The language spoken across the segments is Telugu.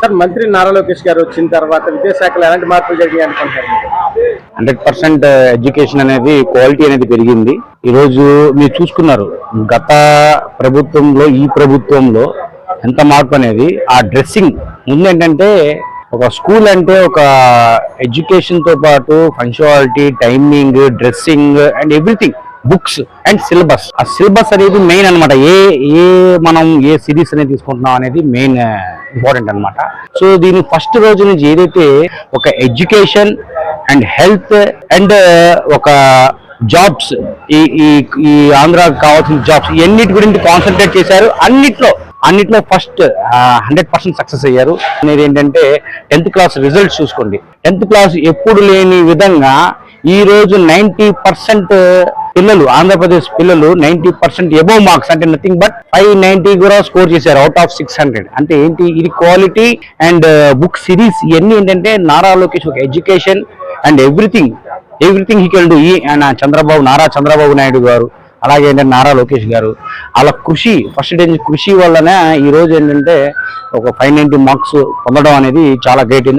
సార్ మంత్రి నారా లోకేష్ గారు వచ్చిన తర్వాత విద్యాశాఖలో ఎలాంటి మార్పులు జరిగాయి అనుకుంటారు? 100% ఎడ్యుకేషన్ అనేది క్వాలిటీ అనేది పెరిగింది. ఈ రోజు మీరు చూసుకున్నారు గత ప్రభుత్వంలో ఈ ప్రభుత్వంలో ఎంత మార్పు అనేది. ఆ డ్రెస్సింగ్ ముందు ఏంటంటే ఒక స్కూల్ అంటే ఒక ఎడ్యుకేషన్ తో పాటు punctuality, timing, dressing and everything, books and syllabus. ఆ సిలబస్ అనేది మెయిన్ అనమాట. మనం ఏ సిరీస్ అనేది తీసుకుంటున్నాం అనేది మెయిన్ ఇంపార్టెంట్ అనమాట. సో దీని ఫస్ట్ రోజు నుంచి ఏదైతే ఒక ఎడ్యుకేషన్ అండ్ హెల్త్ అండ్ ఒక జాబ్స్, ఈ ఆంధ్రాకి కావాల్సిన జాబ్స్ ఇవన్నిటి గురించి కాన్సన్ట్రేట్ చేశారు. అన్నిట్లో ఫస్ట్ 100% సక్సెస్ అయ్యారు. అనేది ఏంటంటే 10th క్లాస్ రిజల్ట్స్ చూసుకోండి. 10th క్లాస్ ఎప్పుడు లేని విధంగా ఈ రోజు 90% పిల్లలు, ఆంధ్రప్రదేశ్ పిల్లలు 90% ఎబోవ్ మార్క్స్, అంటే నథింగ్ బట్ 590 కూడా స్కోర్ చేశారు అవుట్ ఆఫ్ 600. అంటే ఏంటి, ఇది క్వాలిటీ అండ్ బుక్ సిరీస్ ఇవన్నీ ఏంటంటే నారా లోకేష్ ఒక education and everything he can do. Nara Chandrababu Naidu గారు, అలాగే ఏంటంటే నారా లోకేష్ గారు అలా కృషి వల్లనే ఈ రోజు ఏంటంటే ఒక 590 మార్క్స్ పొందడం అనేది చాలా గ్రేట్.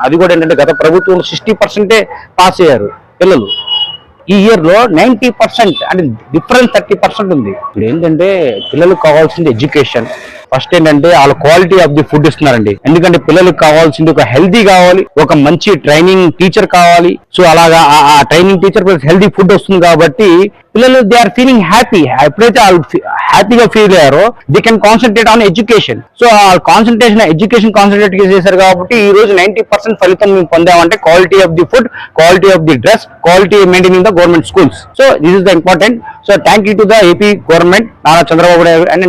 అది కూడా ఏంటంటే గత ప్రభుత్వం 60% పాస్ అయ్యారు పిల్లలు. ఈ ఇయర్ లో 90%, అంటే డిఫరెన్స్ 30% ఉంది. ఇప్పుడు ఏంటంటే పిల్లలకు కావాల్సింది ఎడ్యుకేషన్. ఫస్ట్ ఏంటంటే వాళ్ళ క్వాలిటీ ఆఫ్ ది ఫుడ్ ఇస్తున్నారండి. ఎందుకంటే పిల్లలకు కావాల్సింది ఒక హెల్దీ కావాలి, ఒక మంచి ట్రైనింగ్ టీచర్ కావాలి. సో అలాగా ఆ training teacher plus healthy food వస్తుంది కాబట్టి పిల్లలు దే ఆర్ ఫీలింగ్ హ్యాపీ. ఎప్పుడైతే వాళ్ళు హ్యాపీగా ఫీల్ అయ్యారో they can concentrate on education. So ఆ ఎడ్యుకేషన్ కాన్సన్ట్రేట్ చేశారు కాబట్టి ఈ రోజు 90% ఫలితం మేము పొందామంటే quality of the food, quality of the dress, quality maintaining the government schools. So this is the important. So thank you to the AP government, Nara Chandrababu Naidu and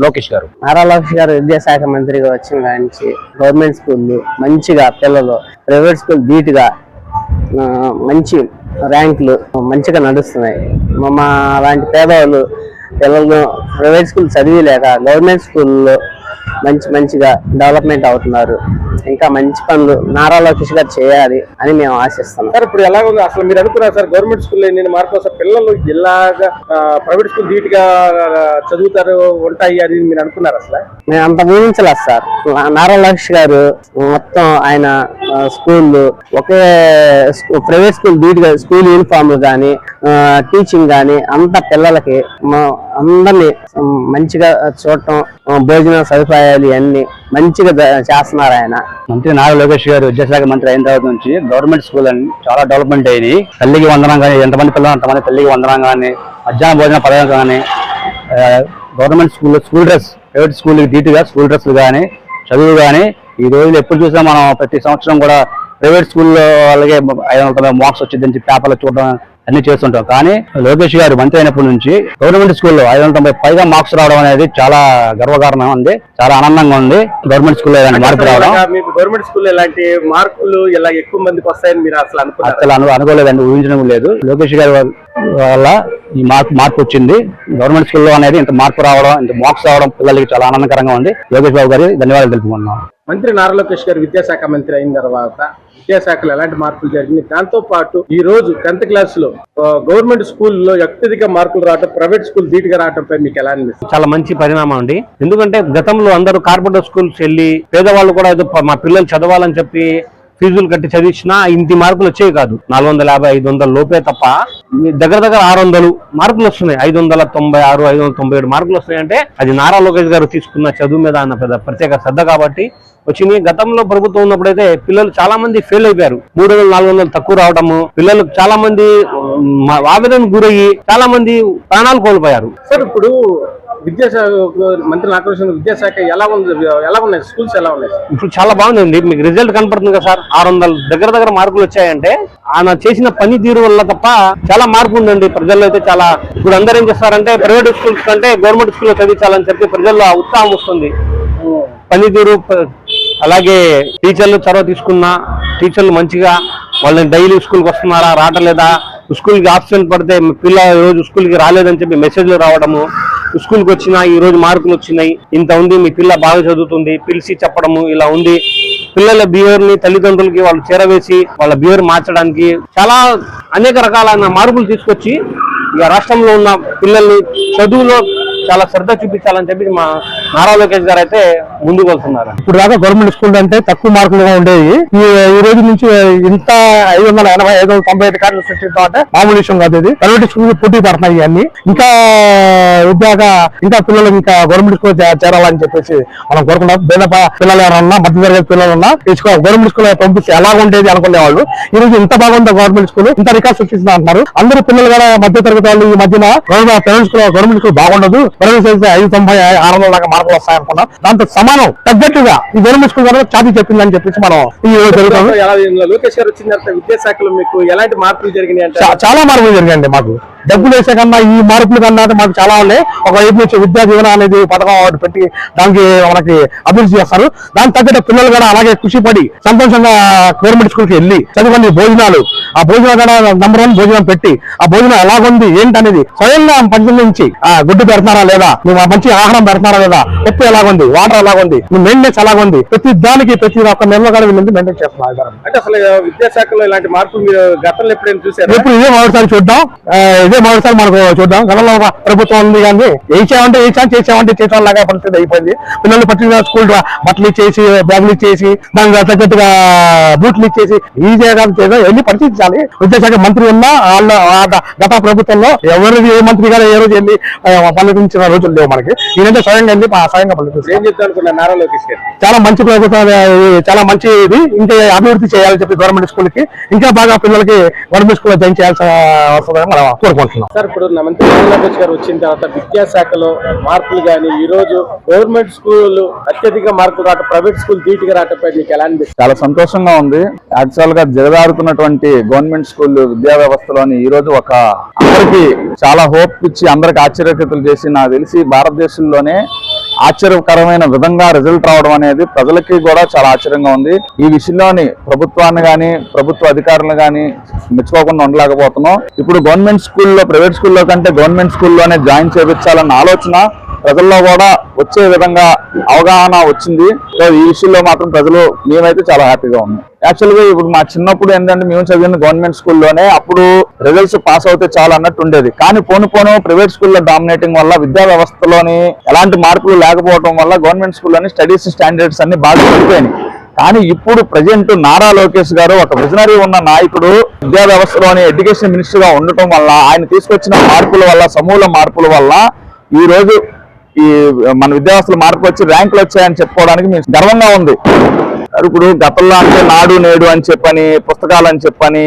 Lokesh garu. Nara Lokesh గారు విద్యాశాఖ మంత్రిగా వచ్చిన నుంచి గవర్నమెంట్ స్కూళ్ళు మంచిగా, పిల్లలు ప్రైవేట్ స్కూల్ ధీటుగా మంచి ర్యాంకులు మంచిగా నడుస్తున్నాయి. మా అలాంటి పేదవాళ్ళు పిల్లలు ప్రైవేట్ స్కూల్ చదివిలేక గవర్నమెంట్ స్కూల్లో మంచిగా డెవలప్మెంట్ అవుతున్నారు. ఇంకా మంచి పనులు నారా లోకేష్ గారు చేయాలి అని మేము ఆశిస్తున్నాం. సార్ ఇప్పుడు ఎలా ఉంది అసలు మీరు అనుకున్నారు సార్ గవర్నమెంట్ స్కూల్లో నేను మార్పు సార్ పిల్లలు ఇలాగా ప్రైవేట్ స్కూల్ ధీటుగా చదువుతారు ఉంటాయి అని మీరు అనుకున్నారు? అసలు మేము అంత ఊహించలేదు సార్. నారా లోకేష్ గారు మొత్తం ఆయన స్కూళ్ళు ఒకే ప్రైవేట్ స్కూల్ ధీటుగా స్కూల్ యూనిఫామ్ కానీ టీచింగ్ కానీ అంత పిల్లలకి అందరినీ మంచిగా చూడటం, భోజన సదుపాయాలు ఇవన్నీ మంచిగా చేస్తున్నారు ఆయన. మంత్రి నారా లోకేష్ గారు విద్యాశాఖ మంత్రి అయిన తర్వాత నుంచి గవర్నమెంట్ స్కూల్ అని చాలా డెవలప్మెంట్ అయ్యింది. తల్లికి వందనం కానీ, ఎంతమంది పిల్లలు అంతమంది తల్లికి వందనం కానీ, మధ్యాహ్న భోజన పథకం కానీ, గవర్నమెంట్ స్కూల్ డ్రెస్, ప్రైవేట్ స్కూల్కి ధీటుగా స్కూల్ డ్రెస్లు కానీ, చదువు కానీ ఈ రోజులు ఎప్పుడు చూసినా మనం ప్రతి సంవత్సరం కూడా ప్రైవేట్ స్కూల్లో వాళ్ళకి 590 మార్క్స్ వచ్చిందని చెప్పి పేపర్లో చూడడం అన్ని చేస్తుంటాం. కానీ లోకేష్ గారు మంత్రి అయినప్పటి నుంచి గవర్నమెంట్ స్కూల్లో 590 పైగా మార్క్స్ రావడం అనేది చాలా గర్వకారణం ఉంది, చాలా ఆనందంగా ఉంది. గవర్నమెంట్ స్కూల్లో మార్పు రావడం, మీకు గవర్నమెంట్ స్కూల్లో ఇలాంటి మార్కులు ఇలా ఎక్కువ మందికి వస్తాయని మీరు అసలు అనుకోలేదండి, ఊహించడం లేదు. లోకేష్ గారి వల్ల ఈ మార్పు వచ్చింది. గవర్నమెంట్ స్కూల్లో అనేది ఇంత మార్పు రావడం, ఇంత మార్క్స్ రావడం పిల్లలకి చాలా ఆనందకరంగా ఉంది. లోకేష్ బాబు గారి ధన్యవాదాలు తెలుపుకుంటున్నాం. మంత్రి నారా లోకేష్ గారు విద్యాశాఖ మంత్రి అయిన తర్వాత విద్యాశాఖలో ఎలాంటి మార్పులు జరిగింది? దాంతో పాటు ఈ రోజు 10th క్లాస్ లో గవర్నమెంట్ స్కూల్లో అత్యధిక మార్కులు రావడం, ప్రైవేట్ స్కూల్ ధీటుగా రావడంపై మీకు ఎలా అనిపిస్తుంది? చాలా మంచి పరిణామం అండి. ఎందుకంటే గతంలో అందరూ కార్పొరేట్ స్కూల్స్ వెళ్ళి పేదవాళ్ళు కూడా మా పిల్లలు చదవాలని చెప్పి ఫీజులు కట్టి చదివించినా ఇంటి మార్కులు వచ్చేవి కాదు. 450, 500 లోపే తప్ప దగ్గర 600 మార్కులు వస్తున్నాయి. 596, 597 మార్కులు వస్తున్నాయి. అంటే అది నారా లోకేష్ గారు తీసుకున్న చదువు మీద అన్న పెద్ద ప్రత్యేక శ్రద్ధ కాబట్టి వచ్చింది. గతంలో ప్రభుత్వం ఉన్నప్పుడైతే పిల్లలు చాలా మంది ఫెయిల్ అయిపోయారు. 300, 400 తక్కువ రావడము, పిల్లలు చాలా మంది ఆవేదనకు గురయ్యి చాలా మంది ప్రాణాలు కోల్పోయారు. సార్ ఇప్పుడు విద్యాశాఖ మంత్రి నారా విద్యాశాఖ ఎలా ఉన్నాయి? స్కూల్స్ ఎలా ఉన్నాయి? ఇప్పుడు చాలా బాగుందండి. మీకు రిజల్ట్ కనపడుతుంది కదా సార్. 600 దగ్గర మార్కులు వచ్చాయంటే ఆయన చేసిన పనితీరు వల్ల తప్ప చాలా మార్పు ఉందండి ప్రజల్లో. అయితే చాలా ఇప్పుడు అందరూ ఏం చేస్తారంటే ప్రైవేట్ స్కూల్స్ కంటే గవర్నమెంట్ స్కూల్లో చదివించాలని చెప్పి ప్రజల్లో ఉత్సాహం వస్తుంది. పనితీరు, అలాగే టీచర్లు చొరవ తీసుకున్న టీచర్లు మంచిగా వాళ్ళని డైలీ స్కూల్కి వస్తున్నారా, రావట్లేదా, స్కూల్కి ఆబ్సెంట్ పడితే పిల్ల రోజు స్కూల్కి రాలేదని చెప్పి మెసేజ్లు రావడము, స్కూల్కి వచ్చినా ఈ రోజు మార్కులు వచ్చినాయి, ఇంత ఉంది, మీ పిల్ల బాగా చదువుతుంది పిలిచి చెప్పడము, ఇలా ఉంది. పిల్లల బిహేవియర్ ని తల్లిదండ్రులకి వాళ్ళు చేరవేసి వాళ్ళ బిహేవియర్ మార్చడానికి చాలా అనేక రకాలైన మార్పులు తీసుకొచ్చి ఇక రాష్ట్రంలో ఉన్న పిల్లల్ని చదువులో చాలా శ్రద్ధ చూపించాలని చెప్పి మా నారా లోకేష్ గారు అయితే ముందుకు వస్తున్నారు. ఇప్పుడు దాకా గవర్నమెంట్ స్కూల్ అంటే తక్కువ మార్కులుగా ఉండేవి. ఈ రోజు నుంచి ఇంత 580, 595 కార్డులు సృష్టించడం అంటే మామూలు విషయం కాదు. ఇది ప్రైవేట్ స్కూల్ పోటీ పడుతున్నాయి అన్ని. ఇంకా ఇంకా పిల్లలు ఇంకా గవర్నమెంట్ స్కూల్ చేరాలని చెప్పేసి మనం కోరుకున్నాం. పేద పిల్లలు ఎవరన్నా, మధ్యతరగతి పిల్లలు ఉన్నా గవర్నమెంట్ స్కూల్ పంపిస్తే ఎలా ఉండేది అనుకునేవాళ్ళు. ఈ రోజు ఇంత బాగుంది గవర్నమెంట్ స్కూల్, ఇంత రికార్డ్ సృష్టిస్తున్నా అంటున్నారు. అందరూ పిల్లలు కూడా మధ్యతరగతి వాళ్ళు ఈ మధ్యన గవర్నమెంట్ స్కూల్ బాగుండదు, ప్రైవేట్ చదివితే 590, 600 దాకా మార్కులు వస్తాయనుకున్నాం. దాంతో సమానం తగ్గట్టుగా ఈ గవర్నమెంట్ స్కూల్ కూడా చాటి చెప్పిందని చెప్పేసి మనం ఈ జరుగుతాము. లోకేష్ గారు వచ్చిన తర్వాత విద్యాశాఖలో మీకు ఎలాంటి మార్పులు జరిగినాయి అంటే? చాలా మార్పులు జరిగాయండి. మాకు డబ్బులు వేసే కన్నా ఈ మార్పులు కన్నా మాకు చాలా ఉన్నాయి. ఒకవైపు నుంచి విద్యా జీవన అనేది పథకం ఒకటి పెట్టి దానికి మనకి అభివృద్ధి చేస్తారు. దానికి తగ్గట్టు పిల్లలు కూడా అలాగే కృషిపడి సంతోషంగా గవర్నమెంట్ స్కూల్ కి వెళ్ళి చదువుకుని భోజనాలు, ఆ భోజనం కూడా నంబర్ 1 భోజనం పెట్టి ఆ భోజనం ఎలాగుంది ఏంటనేది స్వయంగా పరిశీలించి గుడ్డు పెడతారా లేదా, నువ్వు మంచి ఆహారం పెడతారా లేదా, ఉప్పు ఎలాగుంది, వాటర్ ఎలాగుంది, మెయింటెనెన్స్ ఎలాగుంది, ప్రతి దానికి ప్రతి ఒక్క నెలలో కూడా వీళ్ళంతా మెయింటైన్ చేస్తున్నారు. అంటే అసలు విద్యాశాఖలో ఇలాంటి మార్పులు మీరు గతంలో ఎప్పుడైనా చూసారు? ఇప్పుడు ఇదే మొదటిసారి చూద్దాం, ఇదే మొదటిసారి మనకు చూద్దాం. గతంలో ప్రభుత్వం ఉంది కానీ చేసామంటే చేసాం లాగా పరిస్థితి అయిపోయింది. పిల్లలు పట్టిన స్కూల్ బట్టలు ఇచ్చేసి, బ్యాగులు ఇచ్చేసి, దానికి తగ్గట్టుగా బూట్లు ఇచ్చేసి ఈజీగా వెళ్ళి పరిస్థితించాలి. విద్యాశాఖ మంత్రి ఉన్నా వాళ్ళ గత ప్రభుత్వంలో ఎవరు ఏ మంత్రి గారు ఏ రోజు వెళ్ళి పల్లెటించిన రోజులు లేవు మనకి. ఈయనంటే స్వయంగా వెళ్ళి స్వయంగా పల్లెటించారు. ఏం చెప్తా అనుకున్నా నారా లోకేష్ గారు? చాలా మంచి ప్రభుత్వం, చాలా మంచి ఇది. ఇంకా అభివృద్ధి చేయాలని చెప్పి గవర్నమెంట్ స్కూల్ కి ఇంకా బాగా పిల్లలకి గవర్నమెంట్ స్కూల్ జాయిన్ చేయాల్సిన అవసరం మనం కోరుకుంటున్నాం. సార్, ఇప్పుడు మంత్రి నారా లోకేష్ గారు వచ్చిన తర్వాత విద్యాశాఖలో మార్పులు కానీ ఈ రోజు గవర్నమెంట్ స్కూల్ అత్యధిక మార్కులు రావటం, ప్రైవేట్ స్కూల్ ధీటుగా రావటంపై మీకు ఎలా అనిపిస్తుంది? చాలా సంతోషంగా ఉంది. యాక్చువల్ గా జగదారుతున్నటువంటి గవర్నమెంట్ స్కూల్ విద్యా వ్యవస్థలోని ఈ రోజు ఒక అందరికి చాలా హోప్ ఇచ్చి అందరికి ఆశ్చర్యకతులు చేసి, నాకు తెలిసి భారతదేశంలోనే ఆశ్చర్యకరమైన విధంగా రిజల్ట్ రావడం అనేది ప్రజలకి కూడా చాలా ఆశ్చర్యంగా ఉంది. ఈ విషయంలోని ప్రభుత్వాన్ని గాని ప్రభుత్వ అధికారులను గాని మెచ్చుకోకుండా ఉండలేకపోతున్నాం. ఇప్పుడు గవర్నమెంట్ స్కూల్లో ప్రైవేట్ స్కూల్లో కంటే గవర్నమెంట్ స్కూల్లోనే జాయిన్ చేయించాలన్న ఆలోచన ప్రజల్లో కూడా వచ్చే విధంగా అవగాహన వచ్చింది. సో ఈ విషయంలో మాత్రం ప్రజలు మేమైతే చాలా హ్యాపీగా ఉన్నాం. యాక్చువల్ గా ఇప్పుడు మా చిన్నప్పుడు ఏంటంటే మేము చదివిన గవర్నమెంట్ స్కూల్లోనే అప్పుడు రిజల్ట్స్ పాస్ అవుతే చాలా అన్నట్టు ఉండేది. కానీ పోను ప్రైవేట్ స్కూల్లో డామినేటింగ్ వల్ల విద్యా వ్యవస్థలోని ఎలాంటి మార్పులు లేకపోవడం వల్ల గవర్నమెంట్ స్కూల్లోని స్టడీస్ స్టాండర్డ్స్ అన్ని బాగా పడిపోయినాయి. కానీ ఇప్పుడు ప్రజెంట్ నారా లోకేష్ గారు ఒక విజనరీ ఉన్న నాయకుడు, విద్యా వ్యవస్థలోని ఎడ్యుకేషన్ మినిస్టర్ గా ఉండటం వల్ల ఆయన తీసుకొచ్చిన మార్పుల వల్ల, సమూల మార్పుల వల్ల ఈ రోజు ఈ మన విద్యా వ్యవస్థలో మార్పులు వచ్చి ర్యాంకులు వచ్చాయని చెప్పుకోవడానికి మీకు గర్వంగా ఉంది. ఇప్పుడు గతంలో అంటే నాడు నేడు అని చెప్పని, పుస్తకాలు అని చెప్పని,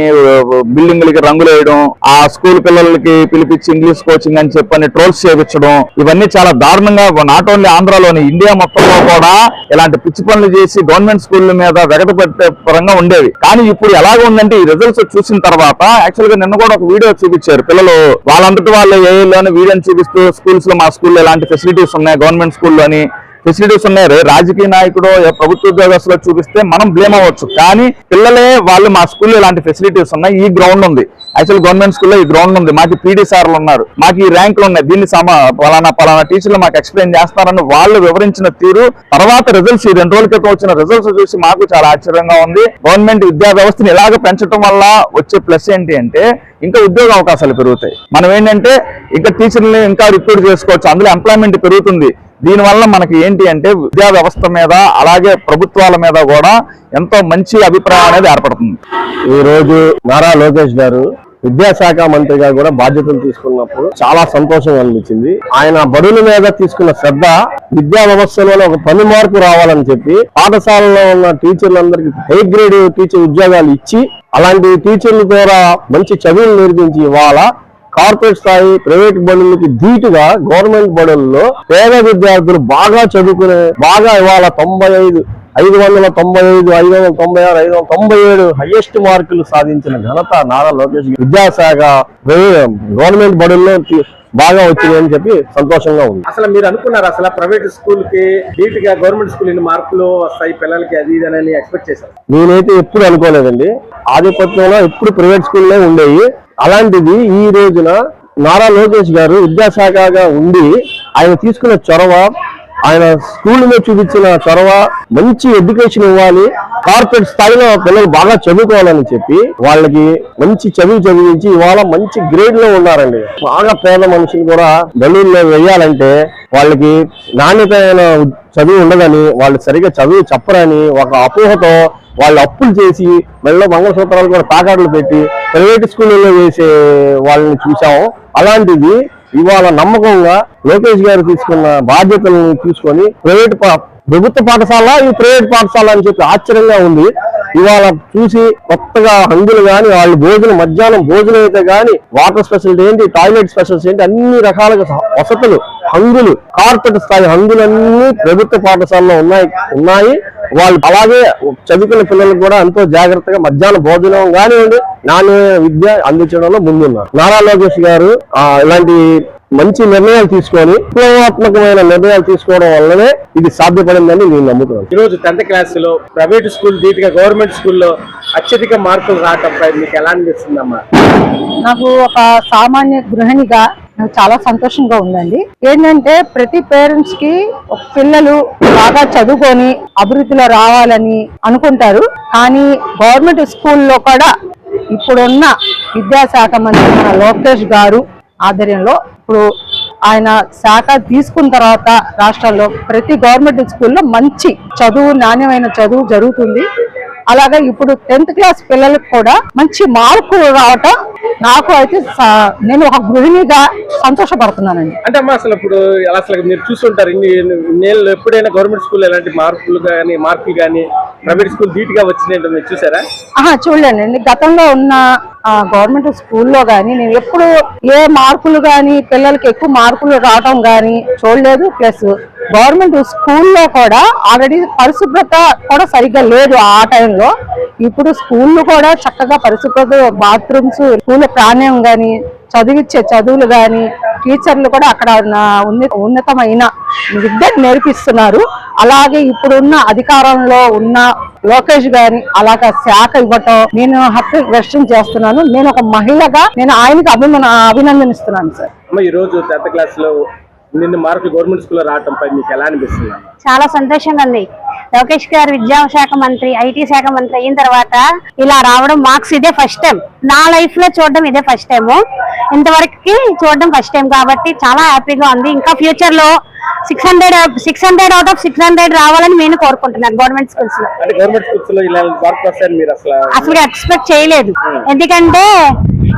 బిల్డింగ్లకి రంగులు వేయడం, ఆ స్కూల్ పిల్లలకి పిలిపించి ఇంగ్లీష్ కోచింగ్ అని చెప్పని ట్రోల్స్ చేయించడం, ఇవన్నీ చాలా దారుణంగా నాట్ ఓన్లీ ఆంధ్రాలోని ఇండియా మొత్తంలో కూడా ఇలాంటి పిచ్చి పనులు చేసి గవర్నమెంట్ స్కూళ్ళ మీద వెగట పెట్టే పరంగా ఉండేవి. కానీ ఇప్పుడు ఎలాగ ఉందంటే ఈ రిజల్ట్స్ చూసిన తర్వాత యాక్చువల్ గా నిన్న కూడా ఒక వీడియో చూపించారు పిల్లలు, వాళ్ళంతటి వాళ్ళు ఏలోని వీడియోని చూపిస్తూ స్కూల్స్ లో మా స్కూల్లో ఎలాంటి ఫెసిలిటీస్ ఉన్నాయి, గవర్నమెంట్ స్కూల్లోని ఫెసిలిటీస్ ఉన్నాయి. రాజకీయ నాయకుడు ప్రభుత్వ ఉద్యోగస్తులు చూపిస్తే మనం బ్లేమ్ అవ్వచ్చు. కానీ పిల్లలే వాళ్ళు మా స్కూల్లో ఇలాంటి ఫెసిలిటీస్ ఉన్నాయి, ఈ గ్రౌండ్ ఉంది, యాక్చువల్ గవర్నమెంట్ స్కూల్లో ఈ గ్రౌండ్ ఉంది, మాకు పీడీ సార్లు ఉన్నారు, మాకు ఈ ర్యాంకులు ఉన్నాయి, దీన్ని పలానా టీచర్లు మాకు ఎక్స్ప్లెయిన్ చేస్తారని వాళ్ళు వివరించిన తీరు, తర్వాత రిజల్ట్స్ ఈ 2 రోజుల క్రితం వచ్చిన రిజల్ట్స్ చూసి మాకు చాలా ఆశ్చర్యంగా ఉంది. గవర్నమెంట్ విద్యా వ్యవస్థను ఇలాగ పెంచడం వల్ల వచ్చే ప్లస్ ఏంటి అంటే ఇంకా ఉద్యోగ అవకాశాలు పెరుగుతాయి. మనం ఏంటంటే ఇంకా టీచర్ని ఇంకా రిక్రూట్ చేసుకోవచ్చు, అందులో ఎంప్లాయ్మెంట్ పెరుగుతుంది. దీనివల్ల మనకి ఏంటి అంటే విద్యా వ్యవస్థ మీద అలాగే ప్రభుత్వాల మీద కూడా ఎంతో మంచి అభిప్రాయం అనేది ఏర్పడుతుంది. ఈ రోజు నారా లోకేష్ గారు విద్యాశాఖ మంత్రిగా కూడా బాధ్యతలు తీసుకున్నప్పుడు చాలా సంతోషం అనిపించింది. ఆయన బడుల మీద తీసుకున్న శ్రద్ధ విద్యా వ్యవస్థలో ఒక పని మార్పు రావాలని చెప్పి పాఠశాలలో ఉన్న టీచర్లందరికీ హై గ్రేడ్ టీచర్ ఉద్యోగాలు ఇచ్చి అలాంటి టీచర్ల ద్వారా మంచి చదువులు నేర్పించి ఇవాళ కార్పొరేట్ స్థాయి ప్రైవేట్ బడులకి ధీటుగా గవర్నమెంట్ బడుల్లో పేద విద్యార్థులు బాగా చదువుకునే బాగా ఇవాళ 595, 595, 596, 597 హైయెస్ట్ మార్కులు సాధించిన ఘనత నారా లోకేష్ విద్యాశాఖ గవర్నమెంట్ బడుల్లో బాగా వచ్చిందని చెప్పి సంతోషంగా ఉంది. అసలు మీరు అనుకున్నారు అసలు ప్రైవేట్ స్కూల్ కి ధీటుగా గవర్నమెంట్ స్కూల్ మార్కులు వస్తాయి పిల్లలకి అది అని ఎక్స్పెక్ట్ చేశారు? నేనైతే ఎప్పుడు అనుకోలేదండి. ఆధిపత్యంలో ఎప్పుడు ప్రైవేట్ స్కూల్లో ఉండేవి. అలాంటిది ఈ రోజున నారా లోకేష్ గారు విద్యాశాఖగా ఉండి ఆయన తీసుకున్న చొరవ, ఆయన స్కూల్ మీద చూపించిన చొరవ, మంచి ఎడ్యుకేషన్ ఇవ్వాలి, కార్పొరేట్ స్థాయిలో పిల్లలు బాగా చదువుకోవాలని చెప్పి వాళ్ళకి మంచి చదివించి ఇవాళ మంచి గ్రేడ్ లో ఉన్నారండి. బాగా పేద మనుషులు కూడా బడుల్లో వేయాలంటే వాళ్ళకి నాణ్యతమైన చదువు ఉండదని, వాళ్ళు సరిగా చదువు చెప్పరని ఒక అపోహతో వాళ్ళు అప్పులు చేసి మెడలో మంగళసూత్రాలు కూడా తాకాట్లు పెట్టి ప్రైవేట్ స్కూళ్ళలో వేసే వాళ్ళని చూసాము. అలాంటిది ఇవాళ నమ్మకంగా లోకేష్ గారు తీసుకున్న బాధ్యతలను తీసుకొని ప్రభుత్వ పాఠశాల ఈ ప్రైవేట్ పాఠశాల అని చెప్పి ఆశ్చర్యంగా ఉంది. ఇవాళ చూసి కొత్తగా హంగులు గాని, వాళ్ళు మధ్యాహ్నం భోజనం అయితే గాని, వాటర్ స్పెషాలిటీ ఏంటి, టాయిలెట్ స్పెషాలిటీ ఏంటి, అన్ని రకాలుగా వసతులు, హంగులు, కార్పొరేట్ స్థాయి హంగులన్నీ ప్రభుత్వ పాఠశాలలో ఉన్నాయి. వాళ్ళు అలాగే చదువుకున్న పిల్లలకు కూడా ఎంతో జాగ్రత్తగా మధ్యాహ్నం భోజనం కానివ్వండి, నాణ్యమైన విద్య అందించడంలో ముందున్నారు. నారా లోకేష్ గారు ఇలాంటి మంచి నిర్ణయాలు తీసుకొని విప్లవాత్మకమైన నిర్ణయాలు తీసుకోవడం వల్లనే ఇది సాధ్యపడిందని నేను నమ్ముతున్నాను. ఈ రోజు 10th క్లాస్ లో ప్రైవేట్ స్కూల్ ధీటుగా గవర్నమెంట్ స్కూల్లో అత్యధిక మార్కులు రావటంపై మీకు ఎలా అనిపిస్తుందమ్మా? నాకు ఒక సామాన్య గృహిణిగా నాకు చాలా సంతోషంగా ఉందండి. ఏంటంటే ప్రతి పేరెంట్స్ కి పిల్లలు బాగా చదువుకొని అభివృద్ధిలో రావాలని అనుకుంటారు. కానీ గవర్నమెంట్ స్కూల్లో కూడా ఇప్పుడున్న విద్యాశాఖ మంత్రి మన లోకేష్ గారు ఆధ్వర్యంలో ఇప్పుడు ఆయన శాఖ తీసుకున్న తర్వాత రాష్ట్రాల్లో ప్రతి గవర్నమెంట్ స్కూల్లో మంచి చదువు, నాణ్యమైన చదువు జరుగుతుంది. అలాగే ఇప్పుడు 10th క్లాస్ పిల్లలకు కూడా మంచి మార్కులు రావటం నాకు అయితే నేను ఒక గృహిణిగా సంతోషపడుతున్నానండి. అంటే అమ్మా అసలు ఇప్పుడు అసలు మీరు చూస్తుంటారు నేను ఎప్పుడైనా గవర్నమెంట్ స్కూల్ ఎలాంటి మార్కులు కానీ ప్రైవేట్ స్కూల్ ధీటుగా వచ్చినాయంటే మీరు చూసారా? చూడలేండి. గతంలో ఉన్న గవర్నమెంట్ స్కూల్లో కానీ నేను ఎప్పుడు ఏ మార్కులు కానీ పిల్లలకి ఎక్కువ మార్కులు రావటం కానీ చూడలేదు. ప్లస్ గవర్నమెంట్ స్కూల్లో కూడా ఆల్రెడీ పరిశుభ్రత కూడా సరిగ్గా లేదు ఆ టైంలో. ఇప్పుడు స్కూళ్ళు కూడా చక్కగా పరిశుభ్రత, బాత్రూమ్స్, స్కూల్ ప్రాణ్యం కానీ, చదివించే చదువులు కానీ, టీచర్లు కూడా అక్కడ ఉన్నతమైన విద్య నేర్పిస్తున్నారు. అలాగే ఇప్పుడున్న అధికారంలో ఉన్న లోకేష్ గారి అలాగా శాఖ ఇవ్వటం నేను హ్యాపీ వ్యక్తం చేస్తున్నాను. నేను ఒక మహిళగా నేను ఆయనకి అభినందనిస్తున్నాను సార్. ఈ రోజు 10th క్లాస్ లో నిన్న మార్కులు గవర్నమెంట్ స్కూల్లో రావటంపై మీకు ఎలా అనిపిస్తుంది? చాలా సంతోషంగా ఉంది. లోకేష్ గారు విద్యాశాఖ మంత్రి, ఐటీ శాఖ మంత్రి అయిన తర్వాత ఇలా రావడం మార్క్స్ ఇదే ఫస్ట్ టైం. నా లైఫ్ లో చూడడం ఇదే ఫస్ట్ టైం. ఇంతవరకు చూడడం ఫస్ట్ టైం కాబట్టి చాలా హ్యాపీగా ఉంది. ఇంకా ఫ్యూచర్ లో 600 అవుట్ ఆఫ్ 600 రావాలని నేను కోరుకుంటున్నాను గవర్నమెంట్ స్కూల్స్ లో. అసలు ఎక్స్పెక్ట్ చేయలేదు. ఎందుకంటే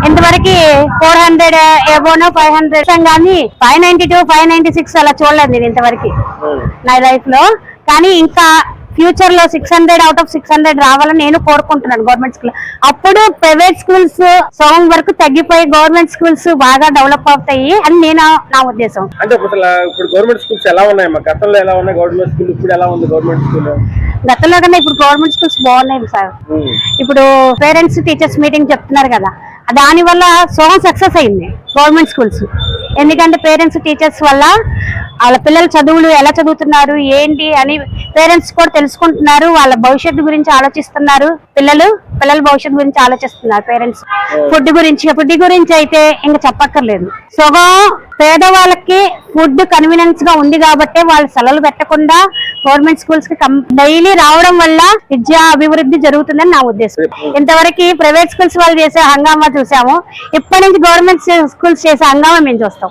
ఇంతవరకు 400 ఏవోనో 500 కానీ 592, 596 అలా చూడలేదు నేను ఇంతవరకు నా లైఫ్ లో. కానీ ఇంకా ఫ్యూచర్ లో 600 అవుట్ ఆఫ్ 600 రావాలని నేను కోరుకుంటున్నాను గవర్నమెంట్ స్కూల్. అప్పుడు ప్రైవేట్ స్కూల్స్ సగం వరకు తగ్గిపోయి గవర్నమెంట్ స్కూల్స్ బాగా డెవలప్ అవుతాయి అని నా ఉద్దేశం. అంటే ఇప్పుడు గవర్నమెంట్ స్కూల్స్ ఎలా ఉన్నాయమ్మా? గతంలో ఎలా ఉన్నాయి గవర్నమెంట్ స్కూల్, ఇప్పుడు ఎలా ఉంది గవర్నమెంట్ స్కూల్? గతంలో కన్నా ఇప్పుడు గవర్నమెంట్ స్కూల్స్ బాగున్నాయి సార్. ఇప్పుడు పేరెంట్స్ టీచర్స్ మీటింగ్ చెప్తున్నారు కదా, దాని వల్ల సగం సక్సెస్ అయింది గవర్నమెంట్ స్కూల్స్. ఎందుకంటే పేరెంట్స్ టీచర్స్ వల్ల వాళ్ళ పిల్లల చదువులు ఎలా చదువుతున్నారు ఏంటి అని పేరెంట్స్ కూడా తెలుసుకుంటున్నారు. వాళ్ళ భవిష్యత్తు గురించి ఆలోచిస్తున్నారు. పిల్లల భవిష్యత్తు గురించి ఆలోచిస్తున్నారు పేరెంట్స్. ఫుడ్ గురించి అయితే ఇంకా చెప్పక్కర్లేదు. సగం పేదవాళ్ళకి ఫుడ్ కన్వీనియన్స్ గా ఉంది కాబట్టి వాళ్ళు సెలవులు పెట్టకుండా గవర్నమెంట్ స్కూల్స్ కి డైలీ రావడం వల్ల విద్యా అభివృద్ధి జరుగుతుందని నా ఉద్దేశం. ఇంతవరకు ప్రైవేట్ స్కూల్స్ వాళ్ళు చేసే హంగామా చూసాము. ఇప్పటి నుంచి గవర్నమెంట్ స్కూల్స్ చేసే హంగామా మేము చూస్తాం.